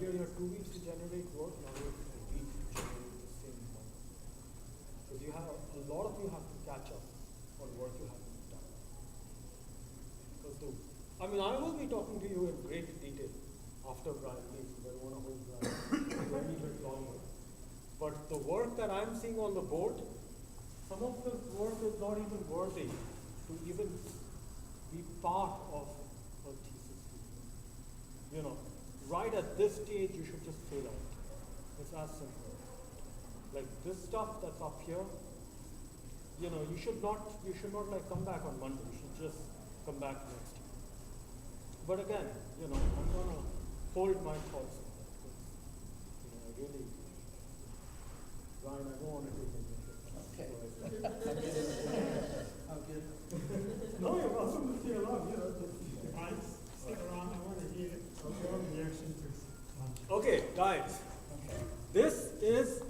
earlier you had 2 weeks to generate work, now you have a week to generate the same work. Because you have, a lot of you have to catch up on work you haven't done. Because I will be talking to you in great detail after Brian leaves, because I don't want to hold Brian a bit longer. But the work that I'm seeing on the board, some of this work is not even worthy to even be part of a thesis. You know, right at this stage, you should just fail out. It's as simple. Like this stuff that's up here, you know, you should not like come back on Monday. You should just come back next year. But again, you know, I'm gonna hold my thoughts on that. You know, I really, Ryan, I don't want to take anything. Okay. I'm good. No, you're welcome to stay along. You know, Guys, stick around. I want to hear your reaction to okay, guys. This is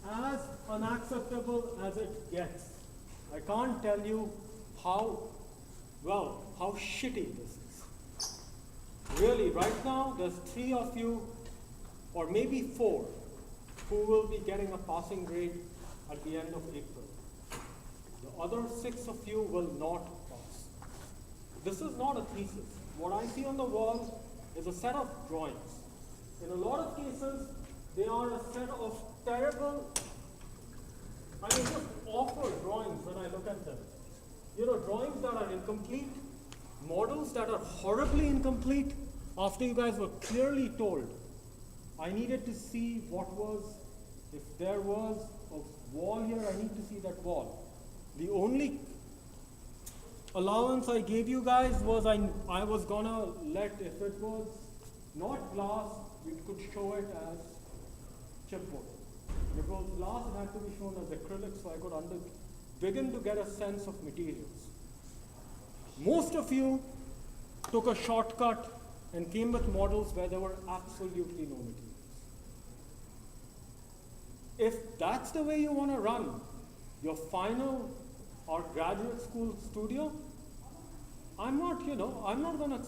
as unacceptable as it gets. I can't tell you how shitty this is. Really, right now, there's 3 of you, or maybe 4, who will be getting a passing grade at the end of April. The other 6 of you will not pass. This is not a thesis. What I see on the wall is a set of drawings. In a lot of cases, they are a set of terrible, just awful drawings when I look at them. You know, drawings that are incomplete, models that are horribly incomplete, after you guys were clearly told. I needed to see if there was a wall here, I need to see that wall. The only allowance I gave you guys was I was gonna let, if it was not glass, we could show it as chipboard. If it was glass, it had to be shown as acrylic, so I could begin to get a sense of materials. Most of you took a shortcut and came with models where there were absolutely no materials. If that's the way you want to run your final or graduate school studio, I'm not going to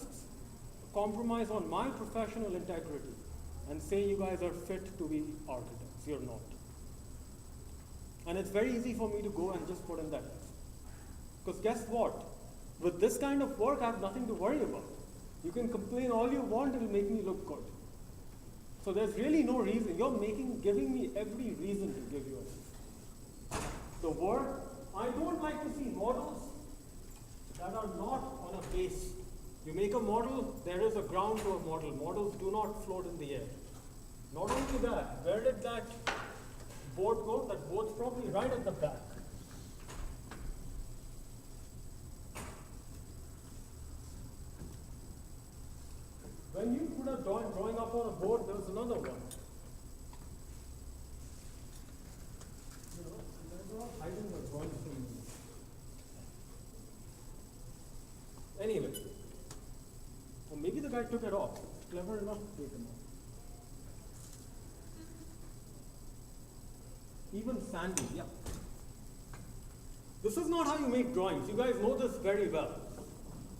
compromise on my professional integrity and say you guys are fit to be architects. You're not. And it's very easy for me to go and just put in that. Because guess what? With this kind of work, I have nothing to worry about. You can complain all you want, it'll make me look good. So there's really no reason. You're giving me every reason to give you a the work. I don't like to see models that are not on a base. You make a model, there is a ground to a model. Models do not float in the air. Not only that, where did that board go? That board's probably right at the back. When you put a drawing up on a board, there was another one. You know, they're all hiding the drawings from me. Anyway, or maybe the guy took it off. Clever enough to take them off. Even Sandy, yeah. This is not how you make drawings. You guys know this very well.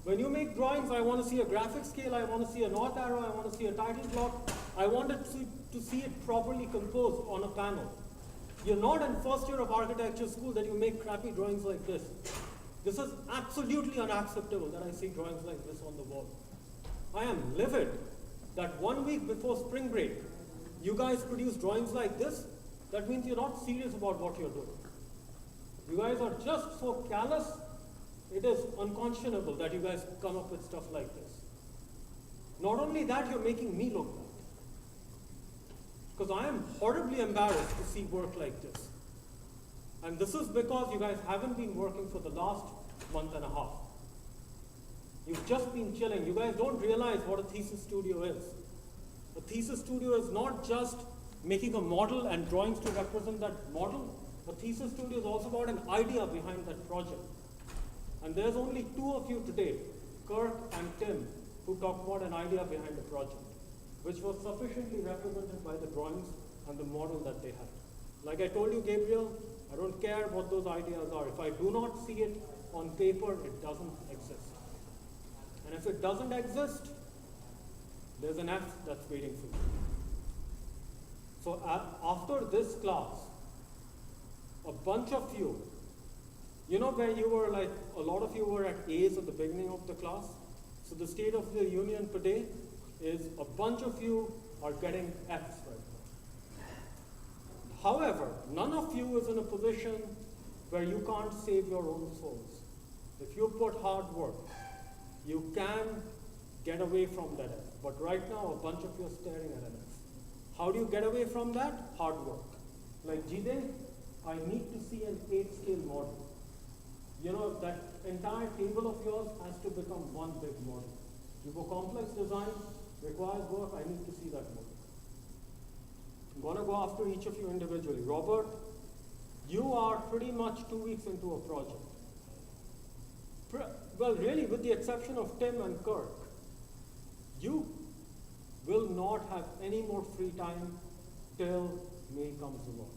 When you make drawings, I want to see a graphic scale, I want to see a north arrow, I want to see a title block. I wanted to see it properly composed on a panel. You're not in first year of architecture school that you make crappy drawings like this. This is absolutely unacceptable that I see drawings like this on the wall. I am livid that 1 week before spring break, you guys produce drawings like this. That means you're not serious about what you're doing. You guys are just so callous. It is unconscionable that you guys come up with stuff like this. Not only that, you're making me look bad. Because I am horribly embarrassed to see work like this. And this is because you guys haven't been working for the last month and a half. You've just been chilling. You guys don't realize what a thesis studio is. A thesis studio is not just making a model and drawings to represent that model. A thesis studio is also about an idea behind that project. And there's only 2 of you today, Kirk and Tim, who talked about an idea behind the project, which was sufficiently represented by the drawings and the model that they had. Like I told you, Gabriel, I don't care what those ideas are. If I do not see it on paper, it doesn't exist. And if it doesn't exist, there's an F that's waiting for you. So after this class, a bunch of you know where you were like, a lot of you were at A's at the beginning of the class? So the State of the Union today is a bunch of you are getting F's right now. However, none of you is in a position where you can't save your own souls. If you put hard work, you can get away from that F. But right now, a bunch of you are staring at an F. How do you get away from that? Hard work. Like Jide, I need to see an 8-scale model. You know, that entire table of yours has to become one big model. You go complex design, requires work, I need to see that model. I'm going to go after each of you individually. Robert, you are pretty much 2 weeks into a project. Well, really, with the exception of Tim and Kirk, you will not have any more free time till May comes along.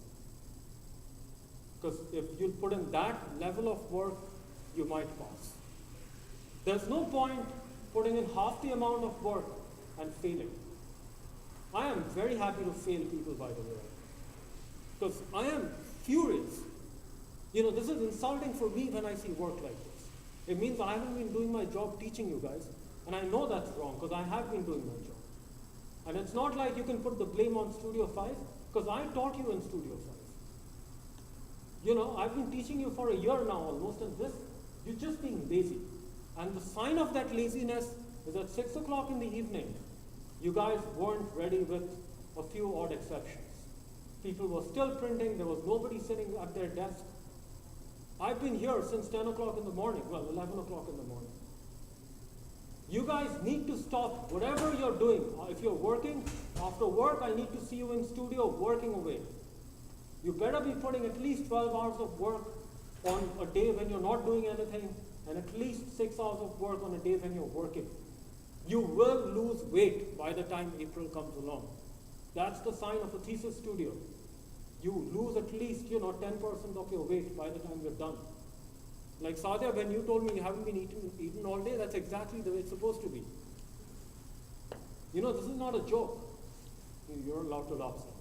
Because if you put in that level of work, you might pass. There's no point putting in half the amount of work and failing. I am very happy to fail people, by the way, because I am furious. You know, this is insulting for me when I see work like this. It means I haven't been doing my job teaching you guys, and I know that's wrong because I have been doing my job. And it's not like you can put the blame on Studio 5, because I taught you in Studio 5. You know, I've been teaching you for a year now almost, and this, you're just being lazy. And the sign of that laziness is at 6 o'clock in the evening, you guys weren't ready with a few odd exceptions. People were still printing, there was nobody sitting at their desk. I've been here since 10 o'clock in the morning, well, 11 o'clock in the morning. You guys need to stop whatever you're doing. If you're working, after work, I need to see you in studio working away. You better be putting at least 12 hours of work on a day when you're not doing anything, and at least 6 hours of work on a day when you're working. You will lose weight by the time April comes along. That's the sign of a thesis studio. You lose at least, 10% of your weight by the time you're done. Like Sadia, when you told me you haven't been eaten all day, that's exactly the way it's supposed to be. You know, this is not a joke. You're allowed to laugh, Sadia.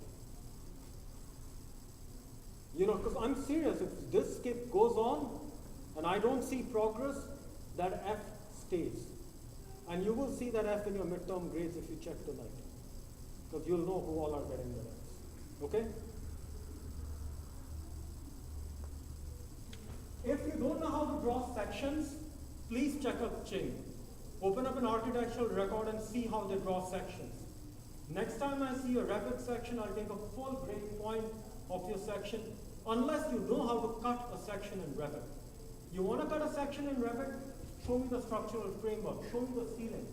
You know, because I'm serious, if this skip goes on and I don't see progress, that F stays. And you will see that F in your midterm grades if you check tonight. Because you'll know who all are getting the Fs. Okay? If you don't know how to draw sections, please check out Ching. Open up an architectural record and see how they draw sections. Next time I see a Revit section, I'll take a full breakpoint of your section, unless you know how to cut a section in Revit. You want to cut a section in Revit? Show me the structural framework, show me the ceiling,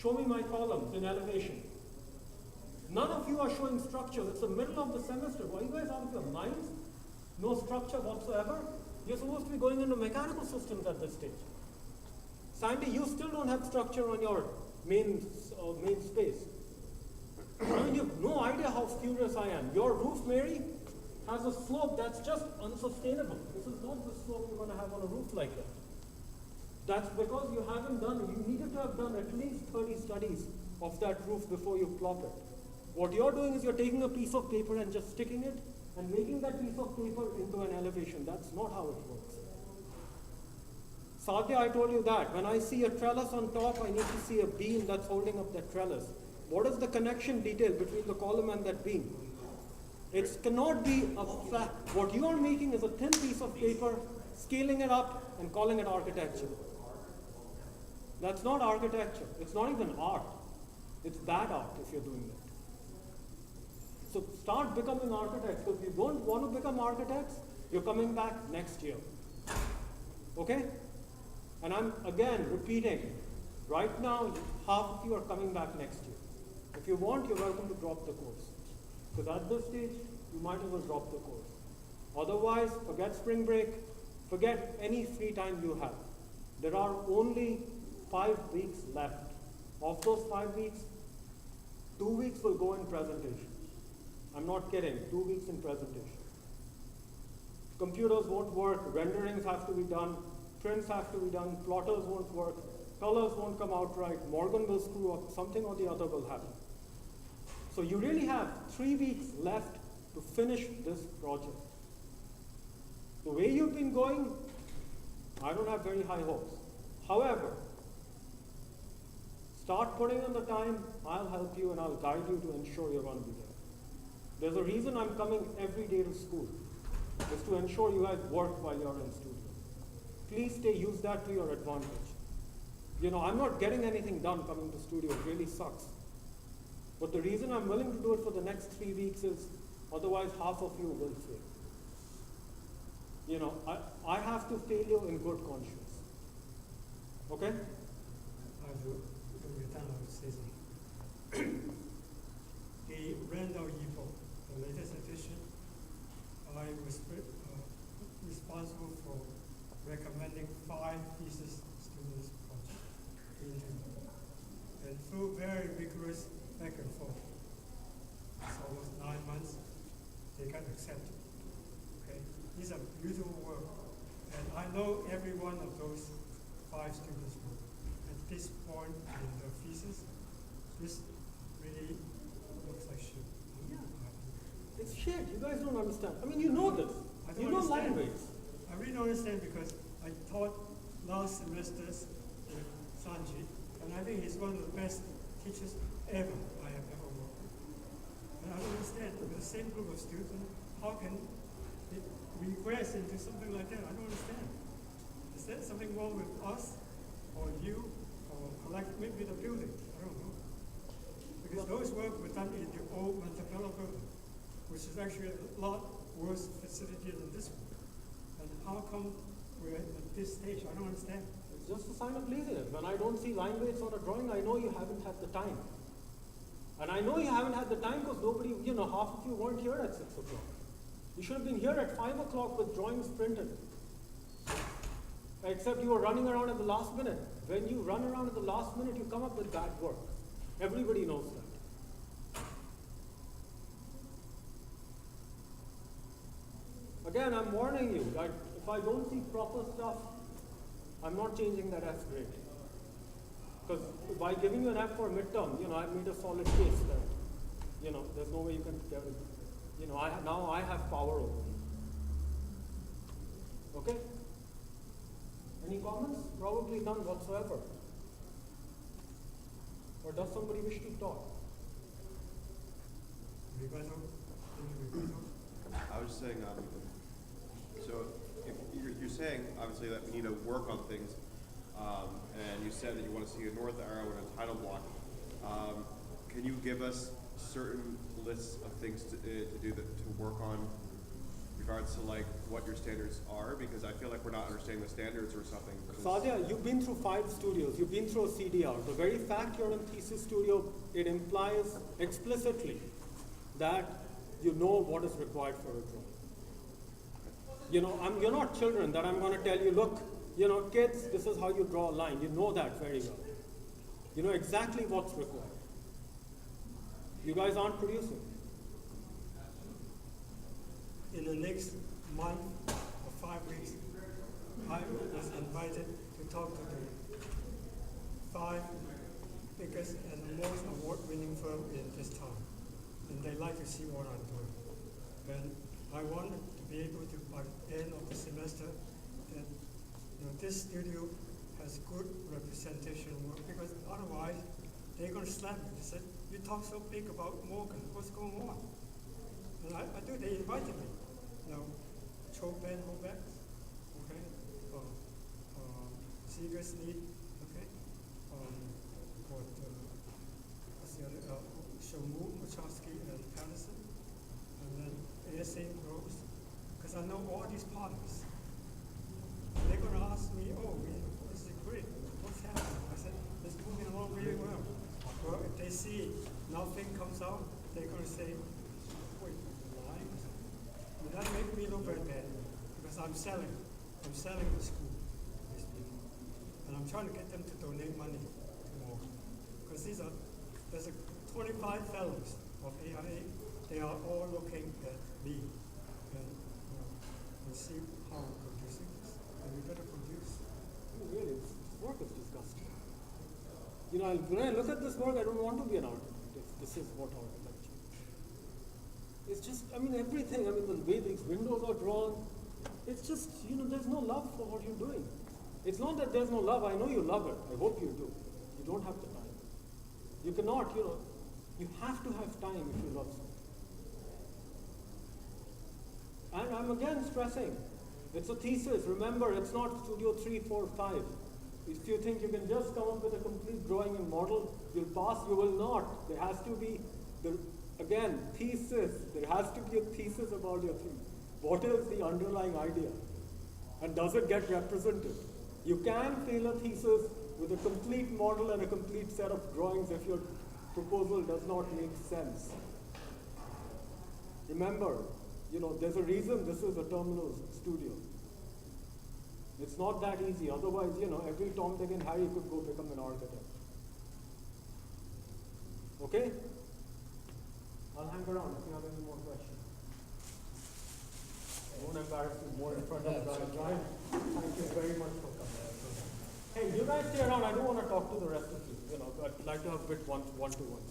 show me my columns in elevation. None of you are showing structures. It's the middle of the semester. Are you guys out of your minds? No structure whatsoever? You're supposed to be going into mechanical systems at this stage. Sandy, you still don't have structure on your main space. I mean, you have no idea how furious I am. Your roof, Mary, has a slope that's just unsustainable. This is not the slope you're going to have on a roof like that. That's because you haven't you needed to have done at least 30 studies of that roof before you plop it. What you're doing is you're taking a piece of paper and just sticking it and making that piece of paper into an elevation. That's not how it works. Satya, I told you that. When I see a trellis on top, I need to see a beam that's holding up that trellis. What is the connection detail between the column and that beam? It cannot be a flat. What you are making is a thin piece of paper, scaling it up and calling it architecture. That's not architecture. It's not even art. It's bad art if you're doing that. So start becoming architects, because if you don't want to become architects, you're coming back next year. Okay? And I'm again repeating, right now, half of you are coming back next year. If you want, you're welcome to drop the course. Because at this stage, you might as well drop the course. Otherwise, forget spring break, forget any free time you have. There are only 5 weeks left. Of those 5 weeks, 2 weeks will go in presentation. I'm not kidding, 2 weeks in presentation. Computers won't work, renderings have to be done, prints have to be done, plotters won't work, colors won't come out right, Morgan will screw up, something or the other will happen. So you really have 3 weeks left to finish this project. The way you've been going, I don't have very high hopes. However, start putting in the time, I'll help you and I'll guide you to ensure you're going to be there. There's a reason I'm coming every day to school. It's to ensure you guys work while you're in studio. Please use that to your advantage. You know, I'm not getting anything done coming to studio, it really sucks. But the reason I'm willing to do it for the next 3 weeks is otherwise half of you will fail. You know, I have to fail you in good conscience. Okay? The Randall E-book, the latest edition, I was responsible for recommending 5 thesis students project and through very rigorous back and forth. It's almost 9 months, they got accepted. Okay? These are beautiful work. And I know every one of those 5 students work. At this point in the thesis, this really looks like shit. Yeah. It's shit. You guys don't understand. I mean, you know this. You know line weights. I really don't understand because I taught last semester with Sanjit, and I think he's one of the best teachers I have ever worked with. And I don't understand, with the same group of students, how can it regress into something like that? I don't understand. Is there something wrong with us, or you, or maybe the building? I don't know. Because those work were done in the old Montebello building, which is actually a lot worse facility than this one. And how come we're at this stage? I don't understand. It's just a sign of laziness. When I don't see line weights on a drawing, I know you haven't had the time. And I know you haven't had the time because nobody, you know, half of you weren't here at 6 o'clock. You should have been here at 5 o'clock with drawings printed. Except you were running around at the last minute. When you run around at the last minute, you come up with bad work. Everybody knows that. Again, I'm warning you that if I don't see proper stuff, I'm not changing that F grade. Because by giving you an F for midterm, you know, I've made a solid case that, you know, there's no way you can get it. You know, now I have power over you. Okay? Any comments? Probably none whatsoever. Or does somebody wish to talk? Rebuttal? I was saying, so if you're saying obviously that we need to work on things, and you said that you want to see a north arrow and a title block. Can you give us certain lists of things to do to work on, regards to like what your standards are? Because I feel like we're not understanding the standards or something. Sadia, you've been through 5 studios. You've been through a CDR. The very fact you're in thesis studio, it implies explicitly that you know what is required for a drawing. You know, you're not children that I'm going to tell you, look, you know, kids, this is how you draw a line. You know that very well. You know exactly what's required. You guys aren't producing. In the next month or 5 weeks, I was invited to talk to the 5 biggest and most award-winning firm in this town. And they like to see what I'm doing. And I wanted to be able to, by the end of the semester, that this studio has good representation work, because otherwise they're going to slap me. They said, you talk so big about Morgan, what's going on? And I do, they invited me. Chopin Robert, okay, Seeger's Need, okay, what's the other, Shomu, Wachowski, and Patterson, and then A.S.A. Rose, because I know all these partners. And they're going to ask me, oh, this is great, what's happening? I said, it's moving along really well. Well, if they see nothing comes out, they're going to say, wait, lying? And that makes me look very bad, because I'm selling the school to these people. And I'm trying to get them to donate money to more. Because there's 25 fellows of AIA, they are all looking at me. And we'll see how we're producing this. And we better produce. Really, this work is disgusting. You know, when I look at this work, I don't want to be an architect. This is what architecture just, I mean, everything. I mean, the way these windows are drawn, it's just, there's no love for what you're doing. It's not that there's no love. I know you love it. I hope you do. You don't have the time. You cannot, you have to have time if you love something. And I'm again stressing, it's a thesis. Remember, it's not Studio 3, 4, 5. If you think you can just come up with a complete drawing and model, you'll pass, you will not. There has to be, again, thesis. There has to be a thesis about your thing. What is the underlying idea? And does it get represented? You can fail a thesis with a complete model and a complete set of drawings if your proposal does not make sense. Remember, there's a reason this is a terminal studio. It's not that easy. Otherwise, every Tom, Dick, and Harry could go become an architect. Okay? I'll hang around if you have any more questions. I won't embarrass you more in front of Brian. Thank you very much for coming. Hey, you guys stay around. I do want to talk to the rest of you. I'd like to have a bit one-to-one.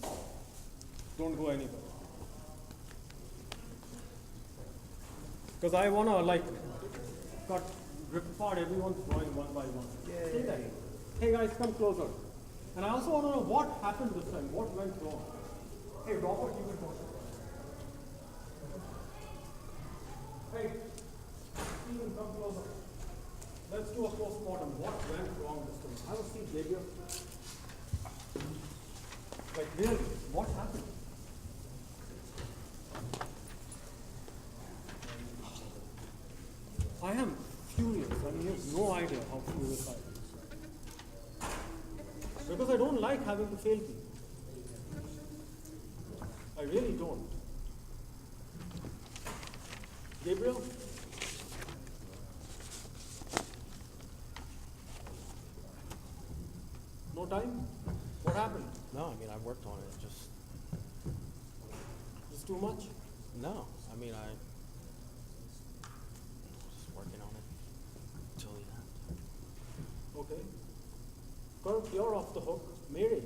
Don't go anywhere. Because I want to, rip apart everyone's drawing one by one. Stay there. Hey guys, come closer. And I also want to know what happened this time. What went wrong? Hey, Robert, you can talk. Hey, Stephen, come closer. Let's do a postmortem. What went wrong this time? Have a seat, Xavier. Like, really, what happened? I am furious. I mean, you have no idea how furious I am. Because I don't like having to fail people. I really don't. Gabriel? No time? What happened? No, I mean, I worked on it, just Too much? no. I mean, just working on it until the end. Okay. Kurt, you're off the hook. Mary.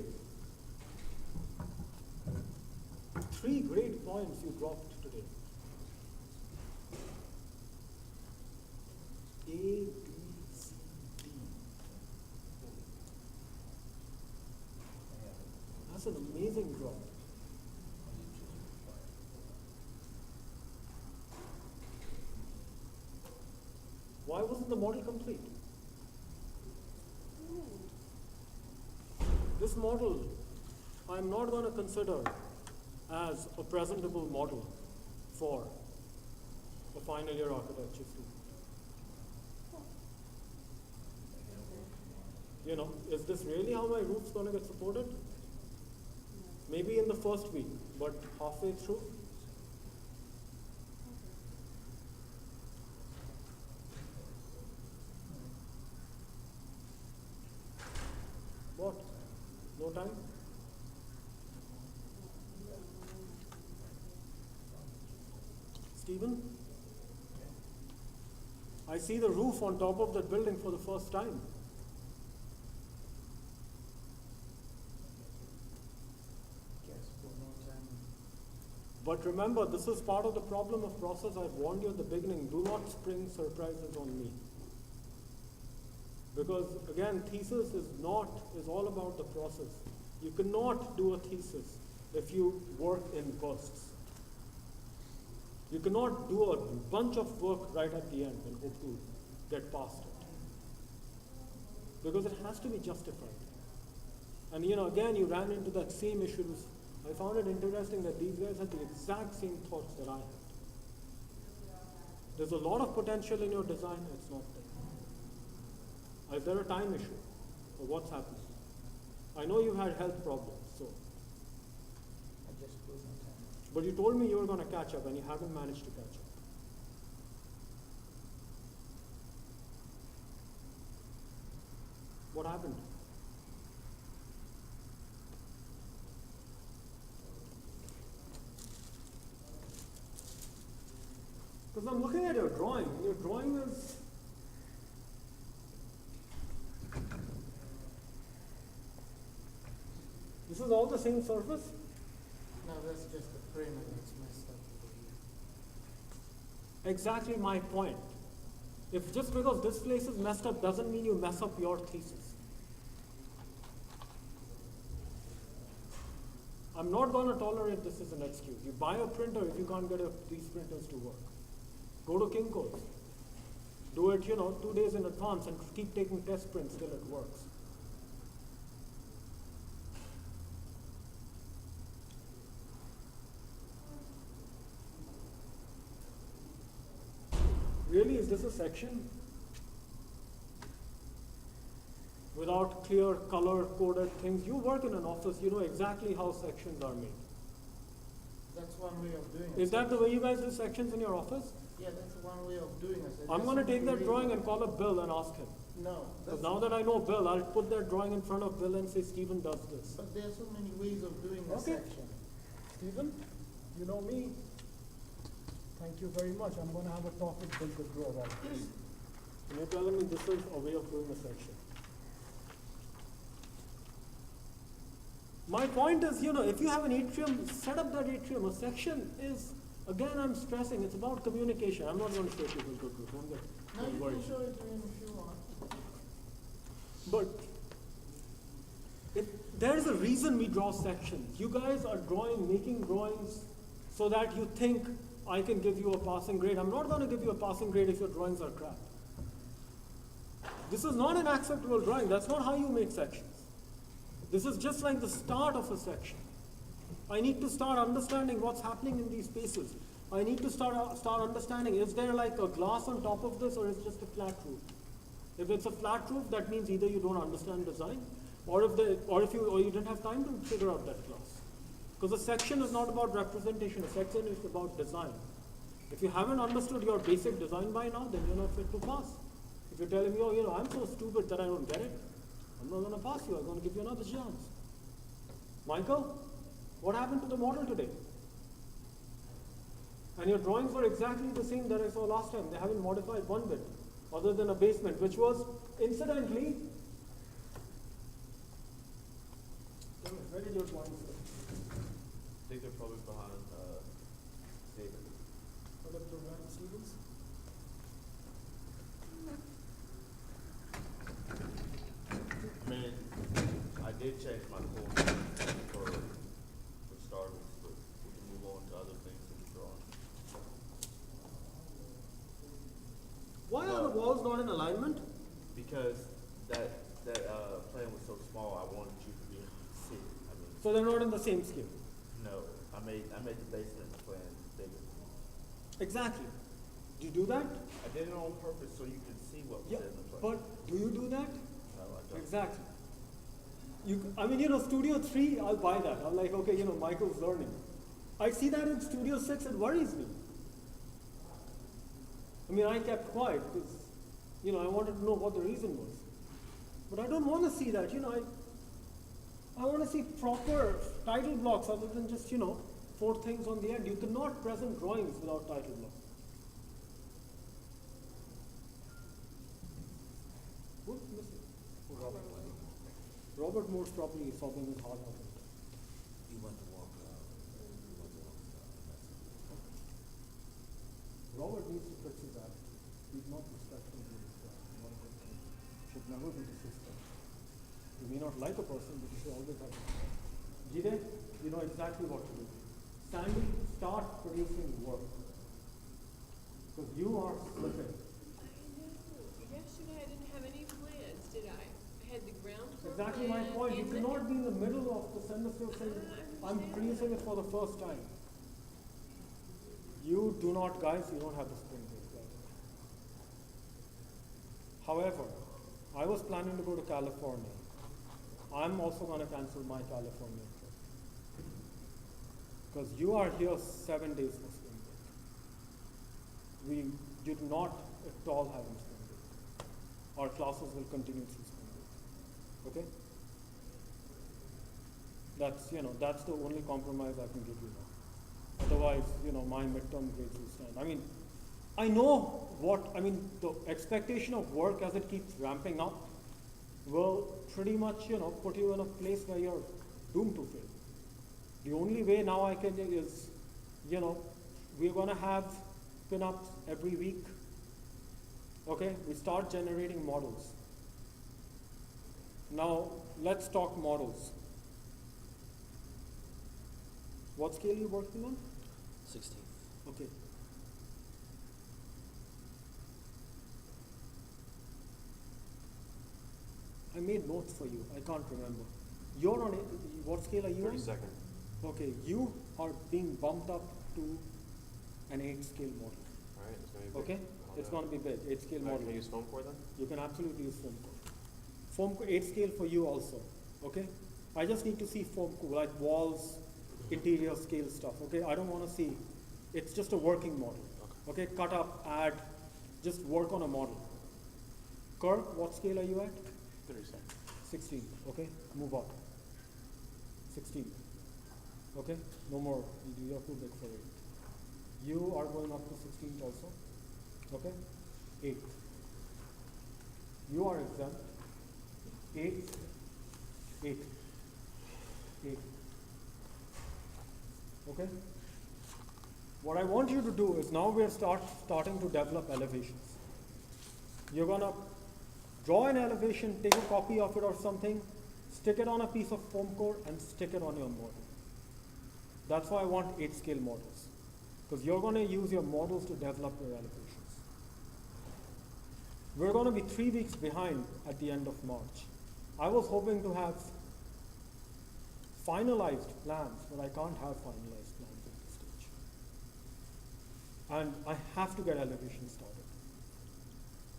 3 great points you dropped today. A, B, C, D. That's an amazing drop. Why wasn't the model complete? This model, I'm not going to consider as a presentable model for a final year architecture student. Is this really how my roof's going to get supported? Maybe in the first week, but halfway through? What? No time? Stephen? I see the roof on top of that building for the first time. But remember, this is part of the problem of process. I warned you at the beginning, do not spring surprises on me. Because again, thesis is all about the process. You cannot do a thesis if you work in bursts. You cannot do a bunch of work right at the end and hope to get past it. Because it has to be justified. And again, you ran into that same issues. I found it interesting that these guys had the exact same thoughts that I had. There's a lot of potential in your design, it's not there. Is there a time issue? Or what's happening? I know you had health problems, so. But you told me you were going to catch up and you haven't managed to catch up. What happened? Because I'm looking at your drawing, and your drawing is this is all the same surface? No, that's just the frame and it's messed up. Exactly my point. If just because this place is messed up doesn't mean you mess up your thesis. I'm not going to tolerate this as an excuse. You buy a printer if you can't get these printers to work. Go to Kinko's. Do it, 2 days in advance and keep taking test prints till it works. Really, is this a section? Without clear color-coded things. You work in an office, you know exactly how sections are made. That's one way of doing it. Is that the way you guys do sections in your office? Yeah, that's one way of doing it. I'm going to take that drawing and call up Bill and ask him. No, Because that's, now that I know Bill, I'll put that drawing in front of Bill and say, Stephen does this. but there are so many ways of doing a Okay. section. Stephen, you know me. Thank you very much. I'm going to have a talk with Bill Goodrow about this. And you're telling me this is a way of doing a section. My point is, if you have an atrium, set up that atrium. A section is, again, I'm stressing, it's about communication. I'm not going to show you Bill Goodrow. Now Don't you worry. can show it to him if you want. But there is a reason we draw sections. You guys are making drawings so that you think I can give you a passing grade. I'm not going to give you a passing grade if your drawings are crap. This is not an acceptable drawing. That's not how you make sections. This is just like the start of a section. I need to start understanding what's happening in these spaces. I need to start understanding, is there like a glass on top of this or is it just a flat roof? If it's a flat roof, that means either you don't understand design or you didn't have time to figure out that class. Because a section is not about representation, a section is about design. If you haven't understood your basic design by now, then you're not fit to pass. If you're telling me, I'm so stupid that I don't get it, I'm not going to pass you, I'm going to give you another chance. Michael, what happened to the model today? And your drawings were exactly the same that I saw last time. They haven't modified one bit, other than a basement, which was, incidentally, where did your drawings go? I think they're probably behind, David. What up to Ryan Stevens? I mean, I did change my course for starters, but we can move on to other things in the drawing. Why are the walls not in alignment? Because that plan was so small, I wanted you to be able to see. I mean, So they're not in the same scale. no, I made the basement plan bigger. Exactly. Do you do that? I did it on purpose so you could see what was Yeah. in the plan. But do you do that? No, I don't. Exactly. Studio 3, I'll buy that. I'm like, okay, Michael's learning. I see that in Studio 6, it worries me. I kept quiet because, I wanted to know what the reason was. But I don't want to see that, I want to see proper title blocks other than just, 4 things on the end. You cannot present drawings without title blocks. Who's missing? Oh, Robert. Robert most probably is solving his hard out. You want to walk, Robert needs to fix his act. He's not respecting his should never be the system. You may not like a person, but you should always have. Jide, you know exactly what to do. Sandy, start producing work. Because you are slipping. Yesterday I didn't have any plans, did I? I had the ground floor Exactly my plan point. You and the- cannot be in the middle of the semester saying, I'm producing it for the first time. You do not, guys, you don't have the spring break. Guys. However, I was planning to go to California. I'm also going to cancel my California trip. Because you are here 7 days for spring break. We did not at all have a spring break. Our classes will continue through spring break. Okay? That's the only compromise I can give you now. Otherwise, my midterm grades will stand. I know the expectation of work as it keeps ramping up will pretty much, put you in a place where you're doomed to fail. The only way now I can is, we're going to have spin ups every week. Okay, we start generating models. Now, let's talk models. What scale are you working on? 16. Okay. I made notes for you. I can't remember. You're on what scale are you on? 32nd. Okay, you are being bumped up to an 8 scale model. Alright, it's gonna be big. Okay? It's going to be big, 8 scale Alright, model. can I use foam core then? You can absolutely use foam core. Foam core 8 scale for you also. Okay? I just need to see foam core, like walls, interior scale stuff. Okay? I don't want to see, it's just a working model. Okay? Cut up, add, just work on a model. Kirk, what scale are you at? 32nd. 16. Okay? Move on. 16. Okay? No more. You are too big for 8. You are going up to 16th also. Okay? 8. You are exempt. 8. 8. 8. Okay? What I want you to do is now we're starting to develop elevations. You're gonna draw an elevation, take a copy of it or something, stick it on a piece of foam core and stick it on your model. That's why I want 8 scale models. Because you're going to use your models to develop your elevations. We're going to be 3 weeks behind at the end of March. I was hoping to have finalized plans, but I can't have finalized plans at this stage. And I have to get elevation started.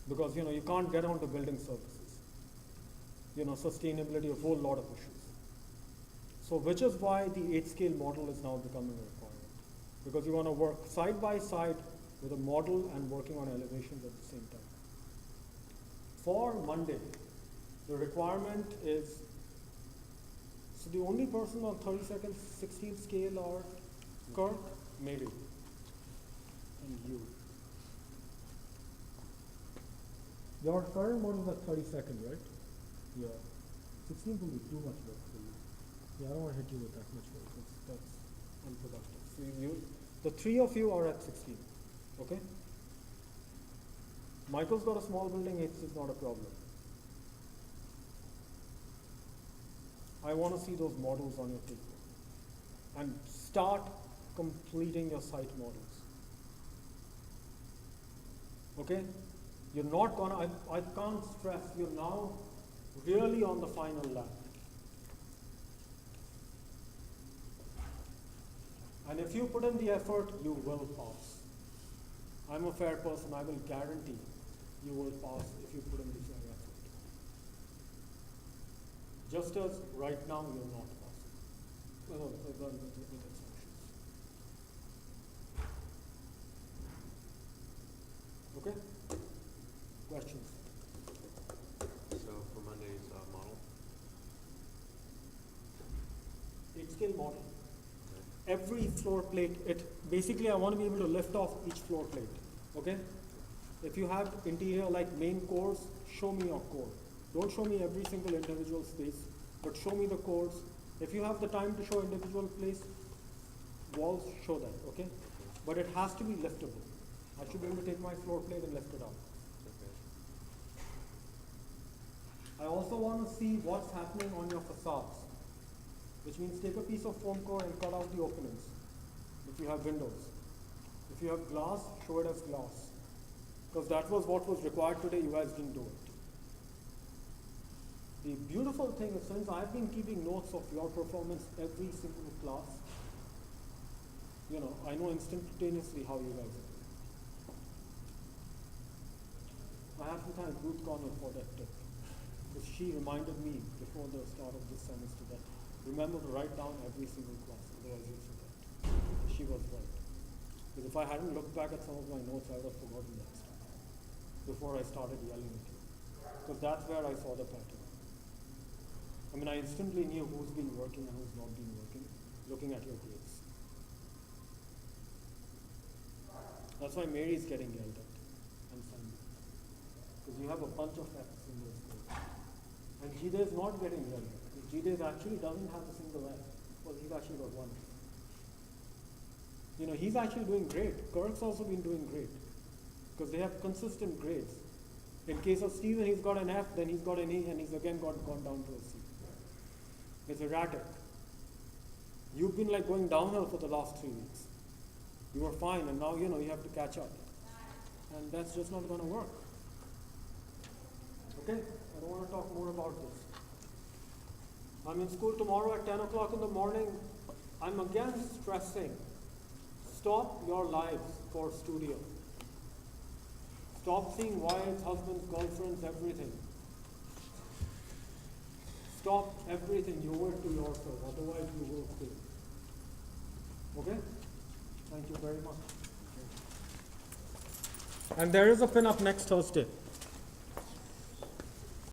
Because you can't get onto building services. Sustainability, a whole lot of issues. So which is why the 8 scale model is now becoming a requirement. Because you want to work side by side with a model and working on elevations at the same time. For Monday, the requirement is, so the only person on 32nd, 16th scale are Kirk, maybe, and you. Your current model is at 32nd, right? Yeah. 16th will be too much work for you. Yeah, I don't want to hit you with that much work. That's unproductive. So the 3 of you are at 16. Okay? Michael's got a small building, it's not a problem. I want to see those models on your paper. And start completing your site models. Okay? You're not gonna, I can't stress, you're now really on the final lap. And if you put in the effort, you will pass. I'm a fair person, I will guarantee you will pass if you put in the fair effort. Just as right now you're not passing. Well, with exceptions. Okay? Questions? So for Monday's model? 8 scale model. Every floor plate, basically I want to be able to lift off each floor plate. Okay? If you have interior like main cores, show me your core. Don't show me every single individual space, but show me the cores. If you have the time to show individual place, walls, show that, okay? But it has to be liftable. I should be able to take my floor plate and lift it up. Okay. I also want to see what's happening on your facades, which means take a piece of foam core and cut out the openings if you have windows. If you have glass, show it as glass. Because that was what was required today, you guys didn't do it. The beautiful thing is, since I've been keeping notes of your performance every single class, I know instantaneously how you guys are doing. I have to thank Ruth Connell for that tip. Because she reminded me before the start of this semester that remember to write down every single class, otherwise you'll forget. She was right. Because if I hadn't looked back at some of my notes, I would have forgotten that stuff before I started yelling at you. Because that's where I saw the pattern. I mean, I instantly knew who's been working and who's not been working, looking at your grades. That's why Mary's getting yelled at and Simon. Because you have a bunch of F's in those grades. And Jide is not getting yelled at. Jide actually doesn't have a single F. Well, he's actually got one. You know, he's actually doing great. Kirk's also been doing great. Because they have consistent grades. In case of Steven, he's got an F, then he's got an A, and he's again gone down to a C. It's erratic. You've been like going downhill for the last 3 weeks. You were fine, and now, you know, you have to catch up. And that's just not going to work. Okay? I don't want to talk more about this. I'm in school tomorrow at 10 o'clock in the morning. I'm again stressing. Stop your lives for studio. Stop seeing wives, husbands, girlfriends, everything. Stop everything. You owe it to yourself, otherwise you will fail. Okay? Thank you very much. And there is a pin up next Thursday.